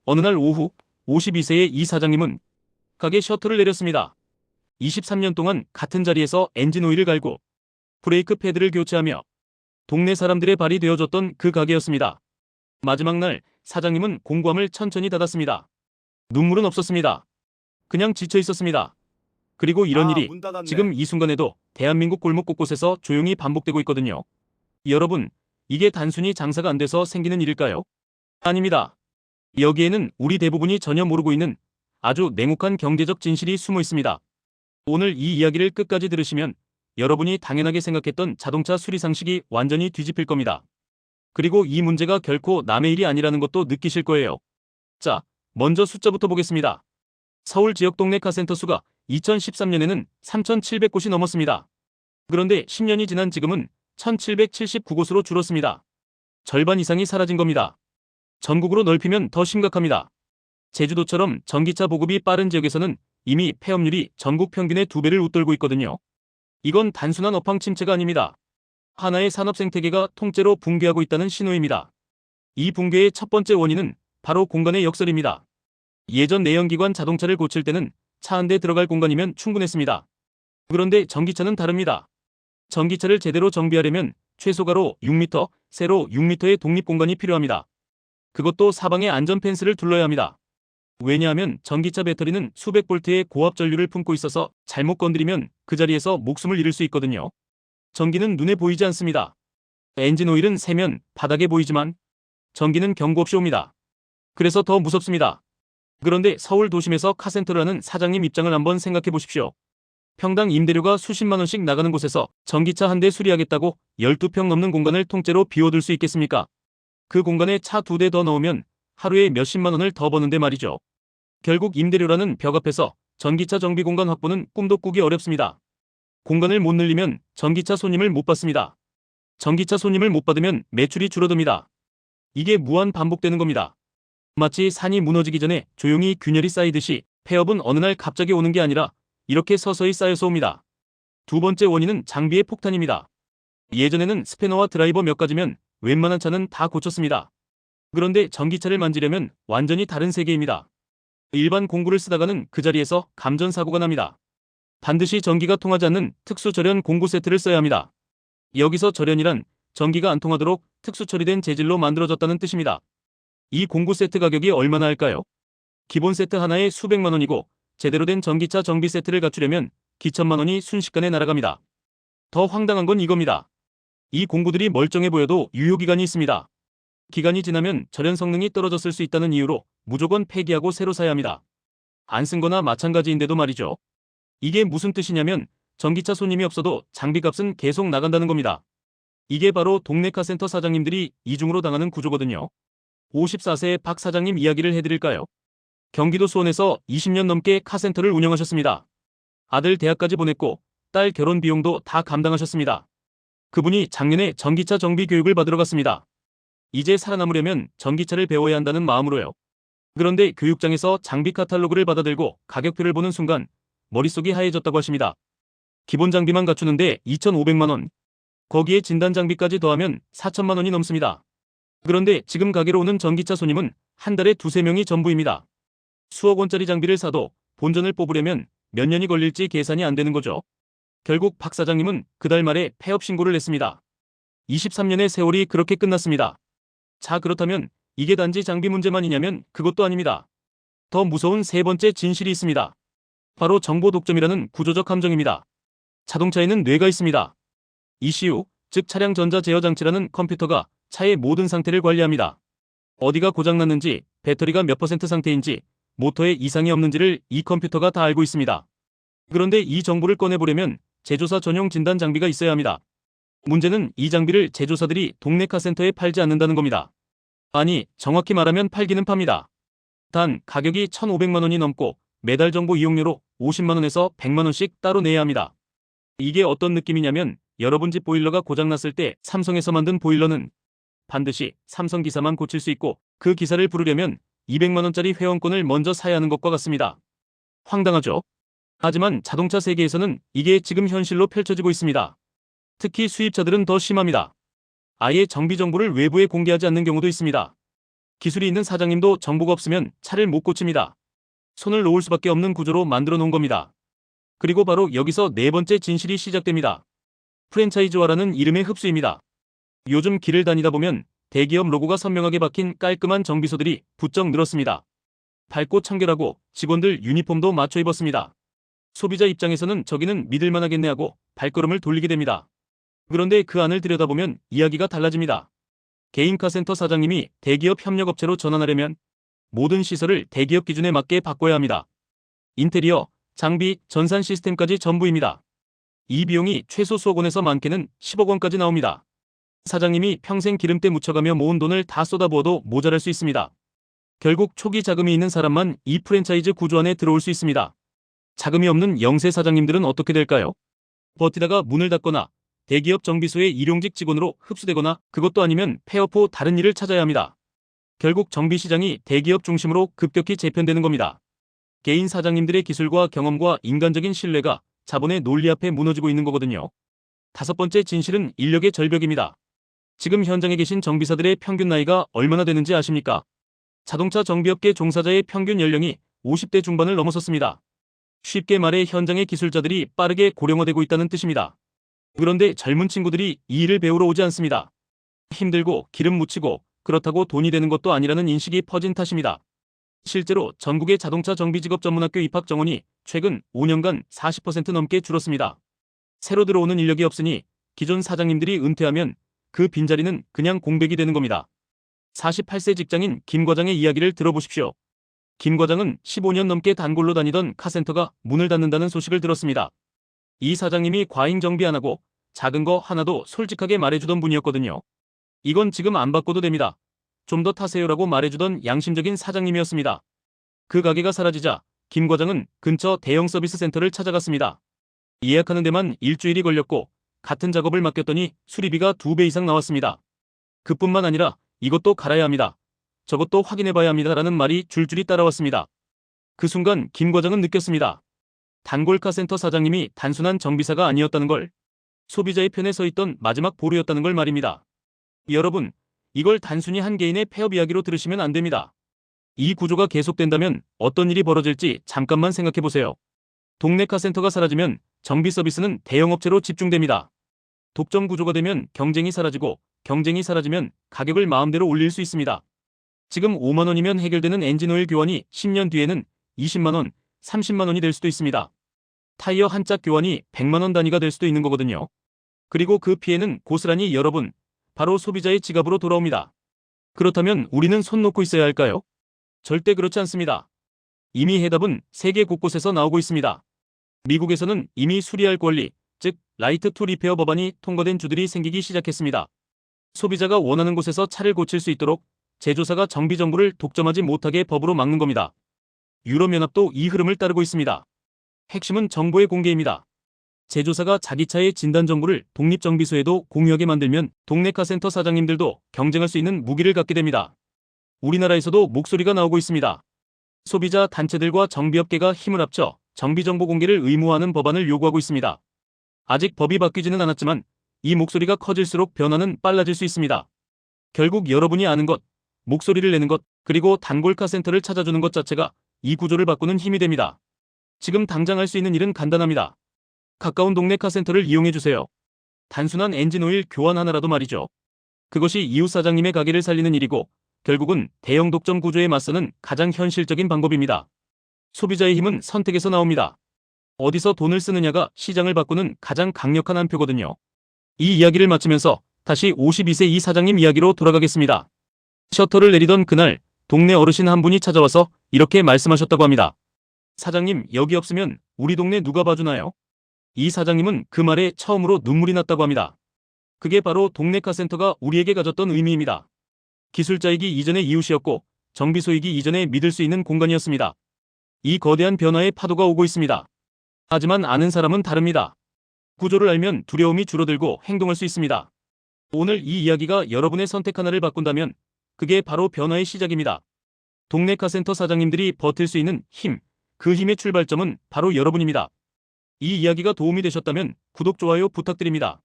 어느 날 오후 52세의 이 사장님은 가게 셔터를 내렸습니다. 23년 동안 같은 자리에서 엔진 오일을 갈고 브레이크 패드를 교체하며 동네 사람들의 발이 되어줬던 그 가게였습니다. 마지막 날 사장님은 공구함을 천천히 닫았습니다. 눈물은 없었습니다. 그냥 지쳐 있었습니다. 그리고 이런 일이 문 닫았네. 지금 이 순간에도 대한민국 골목 곳곳에서 조용히 반복되고 있거든요. 여러분, 이게 단순히 장사가 안 돼서 생기는 일일까요? 아닙니다. 여기에는 우리 대부분이 전혀 모르고 있는 아주 냉혹한 경제적 진실이 숨어 있습니다. 오늘 이 이야기를 끝까지 들으시면 여러분이 당연하게 생각했던 자동차 수리 상식이 완전히 뒤집힐 겁니다. 그리고 이 문제가 결코 남의 일이 아니라는 것도 느끼실 거예요. 자, 먼저 숫자부터 보겠습니다. 서울 지역 동네 카센터 수가 2013년에는 3,700곳이 넘었습니다. 그런데 10년이 지난 지금은 1,779곳으로 줄었습니다. 절반 이상이 사라진 겁니다. 전국으로 넓히면 더 심각합니다. 제주도처럼 전기차 보급이 빠른 지역에서는 이미 폐업률이 전국 평균의 2배를 웃돌고 있거든요. 이건 단순한 업황 침체가 아닙니다. 하나의 산업 생태계가 통째로 붕괴하고 있다는 신호입니다. 이 붕괴의 첫 번째 원인은 바로 공간의 역설입니다. 예전 내연기관 자동차를 고칠 때는 차 한 대 들어갈 공간이면 충분했습니다. 그런데 전기차는 다릅니다. 전기차를 제대로 정비하려면 최소가로 6m, 세로 6m의 독립공간이 필요합니다. 그것도 사방에 안전 펜스를 둘러야 합니다. 왜냐하면 전기차 배터리는 수백 볼트의 고압 전류를 품고 있어서 잘못 건드리면 그 자리에서 목숨을 잃을 수 있거든요. 전기는 눈에 보이지 않습니다. 엔진 오일은 새면 바닥에 보이지만 전기는 경고 없이 옵니다. 그래서 더 무섭습니다. 그런데 서울 도심에서 카센터를 하는 사장님 입장을 한번 생각해 보십시오. 평당 임대료가 수십만 원씩 나가는 곳에서 전기차 한 대 수리하겠다고 12평 넘는 공간을 통째로 비워둘 수 있겠습니까? 그 공간에 차 2대 더 넣으면 하루에 몇십만 원을 더 버는데 말이죠. 결국 임대료라는 벽 앞에서 전기차 정비 공간 확보는 꿈도 꾸기 어렵습니다. 공간을 못 늘리면 전기차 손님을 못 받습니다. 전기차 손님을 못 받으면 매출이 줄어듭니다. 이게 무한 반복되는 겁니다. 마치 산이 무너지기 전에 조용히 균열이 쌓이듯이 폐업은 어느 날 갑자기 오는 게 아니라 이렇게 서서히 쌓여서 옵니다. 두 번째 원인은 장비의 폭탄입니다. 예전에는 스패너와 드라이버 몇 가지면 웬만한 차는 다 고쳤습니다. 그런데 전기차를 만지려면 완전히 다른 세계입니다. 일반 공구를 쓰다가는 그 자리에서 감전사고가 납니다. 반드시 전기가 통하지 않는 특수 절연 공구 세트를 써야 합니다. 여기서 절연이란 전기가 안 통하도록 특수 처리된 재질로 만들어졌다는 뜻입니다. 이 공구 세트 가격이 얼마나 할까요? 기본 세트 하나에 수백만 원이고 제대로 된 전기차 정비 세트를 갖추려면 기천만 원이 순식간에 날아갑니다. 더 황당한 건 이겁니다. 이 공구들이 멀쩡해 보여도 유효기간이 있습니다. 기간이 지나면 절연 성능이 떨어졌을 수 있다는 이유로 무조건 폐기하고 새로 사야 합니다. 안 쓴 거나 마찬가지인데도 말이죠. 이게 무슨 뜻이냐면 전기차 손님이 없어도 장비값은 계속 나간다는 겁니다. 이게 바로 동네 카센터 사장님들이 이중으로 당하는 구조거든요. 54세의 박 사장님 이야기를 해드릴까요? 경기도 수원에서 20년 넘게 카센터를 운영하셨습니다. 아들 대학까지 보냈고 딸 결혼 비용도 다 감당하셨습니다. 그분이 작년에 전기차 정비 교육을 받으러 갔습니다. 이제 살아남으려면 전기차를 배워야 한다는 마음으로요. 그런데 교육장에서 장비 카탈로그를 받아들고 가격표를 보는 순간 머릿속이 하얘졌다고 하십니다. 기본 장비만 갖추는데 2,500만 원. 거기에 진단 장비까지 더하면 4천만 원이 넘습니다. 그런데 지금 가게로 오는 전기차 손님은 한 달에 2~3명이 전부입니다. 수억 원짜리 장비를 사도 본전을 뽑으려면 몇 년이 걸릴지 계산이 안 되는 거죠. 결국 박 사장님은 그달 말에 폐업 신고를 냈습니다. 23년의 세월이 그렇게 끝났습니다. 자, 그렇다면 이게 단지 장비 문제만이냐면 그것도 아닙니다. 더 무서운 세 번째 진실이 있습니다. 바로 정보 독점이라는 구조적 함정입니다. 자동차에는 뇌가 있습니다. ECU, 즉 차량 전자 제어 장치라는 컴퓨터가 차의 모든 상태를 관리합니다. 어디가 고장났는지, 배터리가 몇 퍼센트 상태인지, 모터에 이상이 없는지를 이 컴퓨터가 다 알고 있습니다. 그런데 이 정보를 꺼내보려면 제조사 전용 진단 장비가 있어야 합니다. 문제는 이 장비를 제조사들이 동네 카센터에 팔지 않는다는 겁니다. 아니, 정확히 말하면 팔기는 팝니다. 단 가격이 1,500만 원이 넘고 매달 정보 이용료로 50만 원에서 100만 원씩 따로 내야 합니다. 이게 어떤 느낌이냐면 여러분 집 보일러가 고장났을 때 삼성에서 만든 보일러는 반드시 삼성 기사만 고칠 수 있고 그 기사를 부르려면 200만 원짜리 회원권을 먼저 사야 하는 것과 같습니다. 황당하죠? 하지만 자동차 세계에서는 이게 지금 현실로 펼쳐지고 있습니다. 특히 수입차들은 더 심합니다. 아예 정비 정보를 외부에 공개하지 않는 경우도 있습니다. 기술이 있는 사장님도 정보가 없으면 차를 못 고칩니다. 손을 놓을 수밖에 없는 구조로 만들어 놓은 겁니다. 그리고 바로 여기서 네 번째 진실이 시작됩니다. 프랜차이즈화라는 이름의 흡수입니다. 요즘 길을 다니다 보면 대기업 로고가 선명하게 박힌 깔끔한 정비소들이 부쩍 늘었습니다. 밝고 청결하고 직원들 유니폼도 맞춰 입었습니다. 소비자 입장에서는 저기는 믿을만하겠네 하고 발걸음을 돌리게 됩니다. 그런데 그 안을 들여다보면 이야기가 달라집니다. 개인 카센터 사장님이 대기업 협력업체로 전환하려면 모든 시설을 대기업 기준에 맞게 바꿔야 합니다. 인테리어, 장비, 전산 시스템까지 전부입니다. 이 비용이 최소 수억 원에서 많게는 10억 원까지 나옵니다. 사장님이 평생 기름때 묻혀가며 모은 돈을 다 쏟아부어도 모자랄 수 있습니다. 결국 초기 자금이 있는 사람만 이 프랜차이즈 구조 안에 들어올 수 있습니다. 자금이 없는 영세 사장님들은 어떻게 될까요? 버티다가 문을 닫거나 대기업 정비소의 일용직 직원으로 흡수되거나 그것도 아니면 폐업 후 다른 일을 찾아야 합니다. 결국 정비시장이 대기업 중심으로 급격히 재편되는 겁니다. 개인 사장님들의 기술과 경험과 인간적인 신뢰가 자본의 논리 앞에 무너지고 있는 거거든요. 다섯 번째 진실은 인력의 절벽입니다. 지금 현장에 계신 정비사들의 평균 나이가 얼마나 되는지 아십니까? 자동차 정비업계 종사자의 평균 연령이 50대 중반을 넘어섰습니다. 쉽게 말해 현장의 기술자들이 빠르게 고령화되고 있다는 뜻입니다. 그런데 젊은 친구들이 이 일을 배우러 오지 않습니다. 힘들고 기름 묻히고 그렇다고 돈이 되는 것도 아니라는 인식이 퍼진 탓입니다. 실제로 전국의 자동차 정비직업 전문학교 입학 정원이 최근 5년간 40% 넘게 줄었습니다. 새로 들어오는 인력이 없으니 기존 사장님들이 은퇴하면 그 빈자리는 그냥 공백이 되는 겁니다. 48세 직장인 김 과장의 이야기를 들어보십시오. 김 과장은 15년 넘게 단골로 다니던 카센터가 문을 닫는다는 소식을 들었습니다. 이 사장님이 과잉 정비 안 하고 작은 거 하나도 솔직하게 말해주던 분이었거든요. 이건 지금 안 바꿔도 됩니다. 좀 더 타세요라고 말해주던 양심적인 사장님이었습니다. 그 가게가 사라지자 김 과장은 근처 대형 서비스 센터를 찾아갔습니다. 예약하는 데만 일주일이 걸렸고 같은 작업을 맡겼더니 수리비가 2배 이상 나왔습니다. 그뿐만 아니라 이것도 갈아야 합니다. 저것도 확인해봐야 합니다라는 말이 줄줄이 따라왔습니다. 그 순간 김 과장은 느꼈습니다. 단골 카센터 사장님이 단순한 정비사가 아니었다는 걸, 소비자의 편에 서 있던 마지막 보루였다는 걸 말입니다. 여러분, 이걸 단순히 한 개인의 폐업 이야기로 들으시면 안 됩니다. 이 구조가 계속된다면 어떤 일이 벌어질지 잠깐만 생각해보세요. 동네 카센터가 사라지면 정비 서비스는 대형업체로 집중됩니다. 독점 구조가 되면 경쟁이 사라지고 경쟁이 사라지면 가격을 마음대로 올릴 수 있습니다. 지금 5만 원이면 해결되는 엔진오일 교환이 10년 뒤에는 20만 원, 30만 원이 될 수도 있습니다. 타이어 한 짝 교환이 100만 원 단위가 될 수도 있는 거거든요. 그리고 그 피해는 고스란히 여러분, 바로 소비자의 지갑으로 돌아옵니다. 그렇다면 우리는 손 놓고 있어야 할까요? 절대 그렇지 않습니다. 이미 해답은 세계 곳곳에서 나오고 있습니다. 미국에서는 이미 수리할 권리, 즉 라이트 투 리페어 법안이 통과된 주들이 생기기 시작했습니다. 소비자가 원하는 곳에서 차를 고칠 수 있도록 제조사가 정비 정보를 독점하지 못하게 법으로 막는 겁니다. 유럽연합도 이 흐름을 따르고 있습니다. 핵심은 정보의 공개입니다. 제조사가 자기 차의 진단 정보를 독립정비소에도 공유하게 만들면 동네 카센터 사장님들도 경쟁할 수 있는 무기를 갖게 됩니다. 우리나라에서도 목소리가 나오고 있습니다. 소비자 단체들과 정비업계가 힘을 합쳐 정비정보 공개를 의무화하는 법안을 요구하고 있습니다. 아직 법이 바뀌지는 않았지만 이 목소리가 커질수록 변화는 빨라질 수 있습니다. 결국 여러분이 아는 것, 목소리를 내는 것, 그리고 단골 카센터를 찾아주는 것 자체가 이 구조를 바꾸는 힘이 됩니다. 지금 당장 할 수 있는 일은 간단합니다. 가까운 동네 카센터를 이용해주세요. 단순한 엔진오일 교환 하나라도 말이죠. 그것이 이웃 사장님의 가게를 살리는 일이고 결국은 대형 독점 구조에 맞서는 가장 현실적인 방법입니다. 소비자의 힘은 선택에서 나옵니다. 어디서 돈을 쓰느냐가 시장을 바꾸는 가장 강력한 한 표거든요. 이 이야기를 마치면서 다시 52세 이 사장님 이야기로 돌아가겠습니다. 셔터를 내리던 그날 동네 어르신 한 분이 찾아와서 이렇게 말씀하셨다고 합니다. 사장님, 여기 없으면 우리 동네 누가 봐주나요? 이 사장님은 그 말에 처음으로 눈물이 났다고 합니다. 그게 바로 동네 카센터가 우리에게 가졌던 의미입니다. 기술자이기 이전의 이웃이었고 정비소이기 이전에 믿을 수 있는 공간이었습니다. 이 거대한 변화의 파도가 오고 있습니다. 하지만 아는 사람은 다릅니다. 구조를 알면 두려움이 줄어들고 행동할 수 있습니다. 오늘 이 이야기가 여러분의 선택 하나를 바꾼다면 그게 바로 변화의 시작입니다. 동네 카센터 사장님들이 버틸 수 있는 힘, 그 힘의 출발점은 바로 여러분입니다. 이 이야기가 도움이 되셨다면 구독, 좋아요 부탁드립니다.